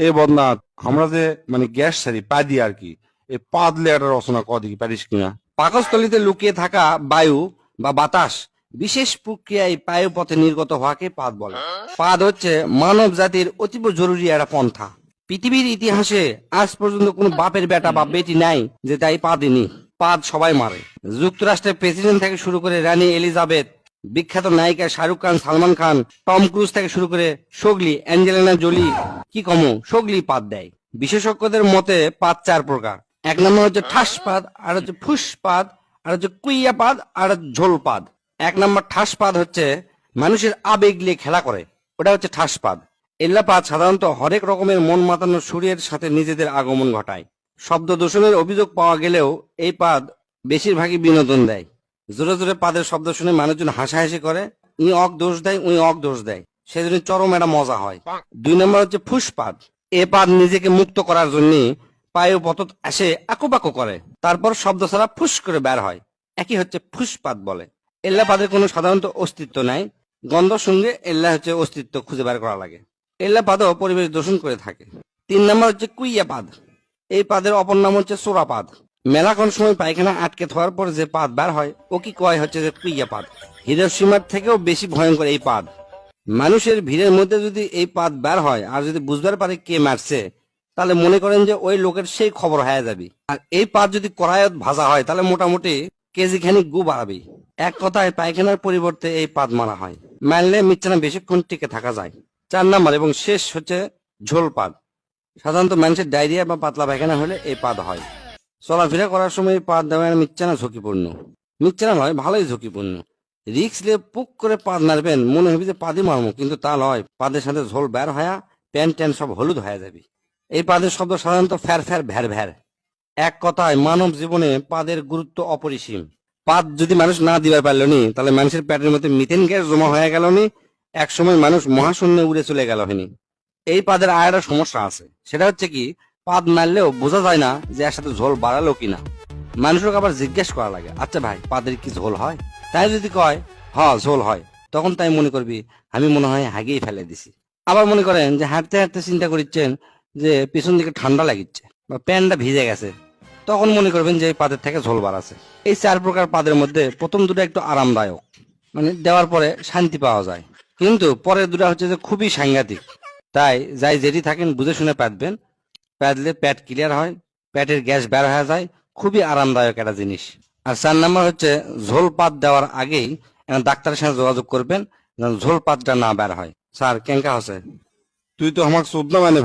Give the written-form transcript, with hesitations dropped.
এ বদনাথ আমরা যে মানে গ্যাস সারি পা দিয়ে আর কি এই পাদলে একটা রচনা কদিকে পারিস কিনা। পাকস্থলীতে লুকিয়ে থাকা বায়ু বা বাতাস বিশেষ প্রক্রিয়ায় বায়ু পথে নির্গত হওয়াকে পাদ বলে। পাদ হচ্ছে মানব জাতির অতীব জরুরি একটা পন্থা। পৃথিবীর ইতিহাসে আজ পর্যন্ত কোনো বাপের বেটা বা বেটি নাই যে তাই পা দিনি। পাদ সবাই মারে। যুক্তরাষ্ট্রের প্রেসিডেন্ট থেকে শুরু করে রানী এলিজাবেথ, বিখ্যাত নায়িকা শাহরুখ খান, সালমান খান, টম ক্রুজ থেকে শুরু করে সোগলি, অ্যাঞ্জেলিনা জোলি, কি কমো সোগলি পাদ দেয়। বিশেষজ্ঞদের মতে পাদ চার প্রকার। এক নম্বর হচ্ছে ঠাস পাদ, আর হচ্ছে ফুস পাদ, আর হচ্ছে কুইয়া পাদ, আর ঝোল পাদ। এক নম্বর ঠাস পাদ হচ্ছে মানুষের আবেগ নিয়ে খেলা করে, ওটা হচ্ছে ঠাস পাদ। এল্লা পাদ সাধারণত হরেক রকমের মন মাতানো সুরের সাথে নিজেদের আগমন ঘটায়। শব্দ দূষণের অভিযোগ পাওয়া গেলেও এই পাদ বেশিরভাগই বিনোদন দেয়। জোরে জোরে পাদের শব্দ শুনে মানুষজন হাসাহাসি করে, ই অক দোষ দেয়, উই অক দোষ দেয়, সেজন্য চরম একটা মজা হয়। দুই নম্বর হচ্ছে ফুসপাদ। এ পাদ নিজেকে মুক্ত করার জন্য পায়ে পতত আসে আকুপাকু করে, তারপর শব্দ ছাড়া ফুস করে বের হয়, একই হচ্ছে ফুসপাদ বলে। এল্লা পাদের কোনো সাধারণত অস্তিত্ব নাই, গন্ধ সঙ্গে এল্লা হচ্ছে অস্তিত্ব খুঁজে বের করা লাগে। এল্লা পাদও পরিবেশ দূষণ করে থাকে। তিন নম্বর হচ্ছে কুইয়া পাদ। এই পাদের অপর নাম হচ্ছে সোরা পাদ। মেলাক্ষণ সময় পায়খানা আটকে থাকার পর যে পাদ বার হয় ও কি কয় হচ্ছে যে কুইয়া পাদ। হিরোশিমার থেকেও বেশি ভয়ঙ্কর এই পাদ। মানুষের ভিড়ের মধ্যে যদি এই পাদ বের হয় আর যদি বুঝবার পারে কে মারছে, তাহলে মনে করেন যে ওই লোকের সেই খবর হয়ে যাবে। আর এই পাদ যদি কড়াইত ভাজা হয় তাহলে মোটামুটি কেজি খানিক গু বাড়াবে। এক কথায় পায়খানার পরিবর্তে এই পাদ মারা হয়, মারলে মিচ্ছানা বেশিক্ষণ টিকে থাকা যায়। চার নাম্বার এবং শেষ হচ্ছে ঝোল পাদ। সাধারণত মানুষের ডায়রিয়া বা পাতলা পায়খানা হলে এই পাদ হয়। চলাফেরা করার সময় এই পাদ দেওয়া মিচ্ছানা ঝুঁকিপূর্ণ। মিচ্ছানা নয়, ভালোই ঝুঁকিপূর্ণ। রিক্স নিয়ে পুক করে পাদ মারবেন, মনে হবে যে পাদি মারমো, কিন্তু তা নয়, পাদের সাথে ঝোল বের হয়া প্যান্ট ট্যান্ট সব হলুদ হয়ে যাবে। এই পাদের শব্দ সাধারণত ফ্যার ফ্যার ভ্যার ভ্যার। এক কথায় মানব জীবনে পাদের গুরুত্ব অপরিসীম। পাদ যদি মানুষ না দিবার পারল নি, তাহলে মানুষের পেটের মধ্যে মিথেন গ্যাস জমা হয়ে গেল নি, এক সময় মানুষ মহাশূন্যে উড়ে চলে গেল হয়নি। এই পাদের আর একটা সমস্যা আছে, সেটা হচ্ছে কি পাদ মারলেও বোঝা যায় না যে এর সাথে ঝোল বাড়ালো কিনা। মানুষকে আবার জিজ্ঞেস করা লাগে, আচ্ছা ভাই পাদের কি ঝোল হয়? তাই যদি কয় হ ঝোল হয়, তখন তাই মনে করবি আমি মনে হয় হাগিয়ে ফেলে দিছি। আবার মনে করেন যে হাঁটতে হাঁটতে চিন্তা করছেন যে পিছন দিকে ঠান্ডা লাগিচ্ছে বা প্যান্টটা ভিজে গেছে, তখন মনে করবেন যে এই পাদের থেকে ঝোল বাড়াছে। এই চার প্রকার পাদের মধ্যে প্রথম দুটো একটু আরামদায়ক, মানে দেওয়ার পরে শান্তি পাওয়া যায়, কিন্তু পরের দুটা হচ্ছে যে খুবই সাংঘাতিক। তাই যাই যেটি থাকেন বুঝে শুনে পাতবেন, পাতলে পেট ক্লিয়ার হয়, পেটের গ্যাস বের হয়ে যায়, খুবই আরামদায়ক একটা জিনিস। আর চার নাম্বার হচ্ছে ঝোল পাত দেওয়ার আগেই ডাক্তারের সাথে যোগাযোগ করবেন যেন ঝোল পাতটা না বের হয়। স্যার কেঙ্কা হচ্ছে? তুই তো আমাকে চোদ না মানে